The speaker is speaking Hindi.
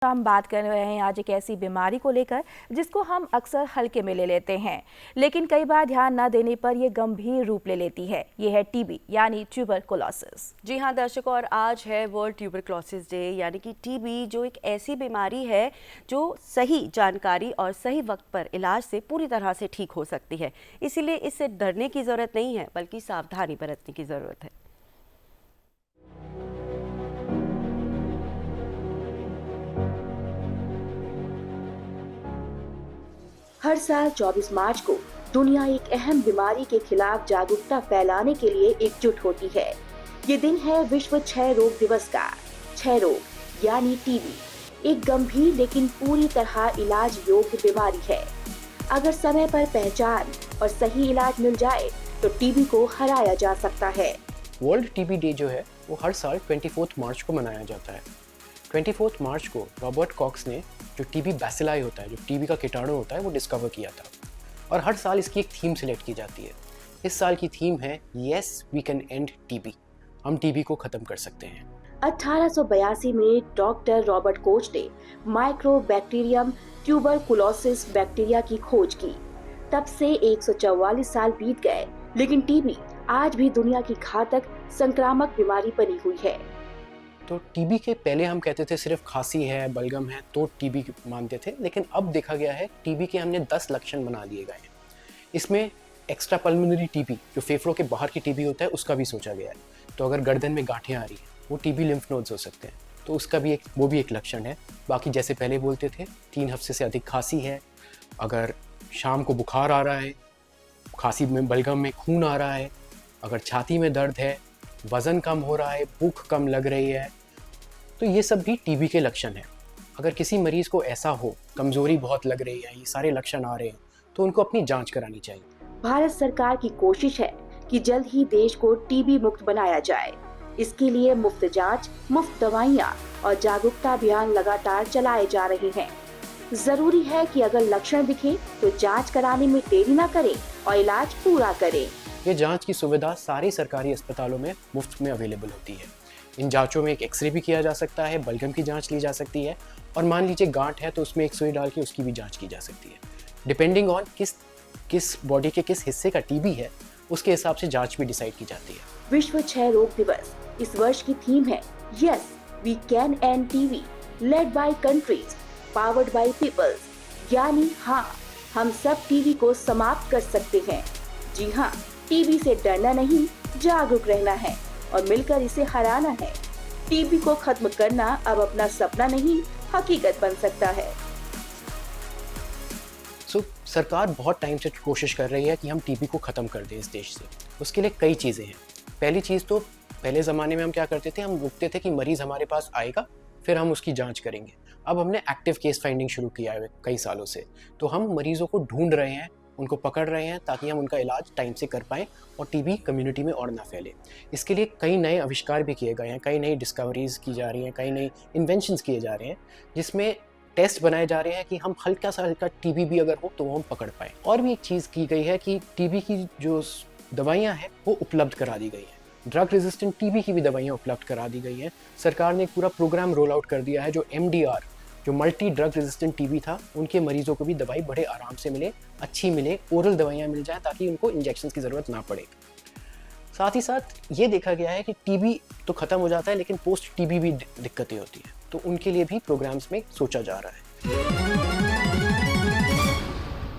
हम बात कर रहे हैं आज एक ऐसी बीमारी को लेकर जिसको हम अक्सर हल्के में ले लेते हैं, लेकिन कई बार ध्यान न देने पर यह गंभीर रूप ले लेती है। ये है टीबी यानी ट्यूबरकुलोसिस। जी हाँ दर्शकों, और आज है वर्ल्ड ट्यूबरकुलोसिस डे, यानी कि टीबी जो एक ऐसी बीमारी है जो सही जानकारी और सही वक्त पर इलाज से पूरी तरह से ठीक हो सकती है। इसीलिए इससे डरने की ज़रूरत नहीं है, बल्कि सावधानी बरतने की ज़रूरत है। हर साल 24 मार्च को दुनिया एक अहम बीमारी के खिलाफ जागरूकता फैलाने के लिए एकजुट होती है। ये दिन है विश्व क्षय रोग दिवस का। क्षय रोग यानी टीबी एक गंभीर लेकिन पूरी तरह इलाज योग्य बीमारी है। अगर समय पर पहचान और सही इलाज मिल जाए तो टीबी को हराया जा सकता है। वर्ल्ड टीबी डे जो है वो हर साल 24 मार्च को मनाया जाता है। 24 मार्च को रॉबर्ट कॉक्स ने जो टीबी बैसिलाई होता है, जो टीबी का कीटाणु होता है, वो डिस्कवर किया था। और हर साल इसकी एक थीम सिलेक्ट की जाती है। इस साल की थीम है yes we can end TB, हम टीबी को खत्म कर सकते हैं। 1882 में डॉक्टर रॉबर्ट कोच ने माइक्रोबैक्टीरियम ट्यूबरकुलोसिस बैक्टीरिया की खोज की। तब से 144 साल बीत गए, लेकिन टीबी आज भी दुनिया की घातक संक्रामक बीमारी बनी हुई है। तो टीबी के पहले हम कहते थे सिर्फ खांसी है, बलगम है तो टीबी मानते थे, लेकिन अब देखा गया है टीबी के हमने 10 लक्षण बना दिए गए हैं। इसमें एक्स्ट्रा पल्मोनरी टीबी, जो फेफड़ों के बाहर की टीबी होता है, उसका भी सोचा गया है। तो अगर गर्दन में गांठें आ रही हैं, वो टीबी लिम्फ नोड्स हो सकते हैं, तो उसका भी वो भी एक लक्षण है। बाकी जैसे पहले बोलते थे 3 हफ्ते से अधिक खांसी है, अगर शाम को बुखार आ रहा है, खांसी में बलगम में खून आ रहा है, अगर छाती में दर्द है, वज़न कम हो रहा है, भूख कम लग रही है, तो ये सब भी टीबी के लक्षण हैं। अगर किसी मरीज़ को ऐसा हो, कमज़ोरी बहुत लग रही है, ये सारे लक्षण आ रहे हैं, तो उनको अपनी जांच करानी चाहिए। भारत सरकार की कोशिश है कि जल्द ही देश को टीबी मुक्त बनाया जाए। इसके लिए मुफ्त जांच, मुफ्त दवाइयाँ और जागरूकता अभियान लगातार चलाए जा रहे हैं। जरूरी है कि अगर लक्षण दिखे तो जांच कराने में देरी न करें और इलाज पूरा करें। ये जांच की सुविधा सारे सरकारी अस्पतालों में मुफ्त में अवेलेबल होती है। इन जांचों में एक एक्सरे भी किया जा सकता है, बलगम की जांच ली जा सकती है, और मान लीजिए गांठ है तो उसमें एक सुई डाल के उसकी भी जांच की जा सकती है। डिपेंडिंग ऑन किस बॉडी के किस हिस्से का टीबी है, उसके हिसाब से जांच भी डिसाइड की जाती है। विश्व क्षय रोग दिवस इस वर्ष की थीम है yes we can end TB, led by countries, powered by peoples, यानी हाँ, हम सब टीबी को समाप्त कर सकते हैं। जी हाँ, टीबी से डरना नहीं, जागरूक रहना है और मिलकर इसे हराना है। टीबी को खत्म करना अब अपना सपना नहीं, हकीकत बन सकता है। सरकार बहुत टाइम से कोशिश कर रही है कि हम टीबी को खत्म कर दें इस देश से। उसके लिए कई चीज़ें हैं। पहली चीज़ तो पहले ज़माने में हम क्या करते थे, हम रुकते थे कि मरीज़ हमारे पास आएगा, फिर हम उसकी जांच करेंगे। अब हमने एक्टिव केस फाइंडिंग शुरू किया है कई सालों से। तो हम मरीज़ों को ढूंढ रहे हैं, उनको पकड़ रहे हैं, ताकि हम उनका इलाज टाइम से कर पाएँ और टीबी कम्युनिटी में और ना फैले। इसके लिए कई नए आविष्कार भी किए गए हैं, कई नई डिस्कवरीज की जा रही हैं, कई नई इन्वेंशंस किए जा रहे हैं, जिसमें टेस्ट बनाए जा रहे हैं कि हम हल्का सा हल्का टीबी भी अगर हो तो वो हम पकड़ पाएँ। और भी एक चीज़ की गई है कि टीबी की जो दवाइयाँ हैं वो उपलब्ध करा दी गई हैं। ड्रग रेजिस्टेंट टीबी की भी दवाइयाँ उपलब्ध करा दी गई हैं। सरकार ने एक पूरा प्रोग्राम रोल आउट कर दिया है, जो MDR, जो मल्टी ड्रग रेजिस्टेंट टीबी था, उनके मरीजों को भी दवाई बड़े आराम से मिले, अच्छी मिले, ओरल दवाइयाँ मिल जाएं, ताकि उनको इंजेक्शन की ज़रूरत ना पड़े। साथ ही साथ ये देखा गया है कि टीबी तो ख़त्म हो जाता है, लेकिन पोस्ट टीबी भी दिक्कतें होती हैं, तो उनके लिए भी प्रोग्राम्स में सोचा जा रहा है।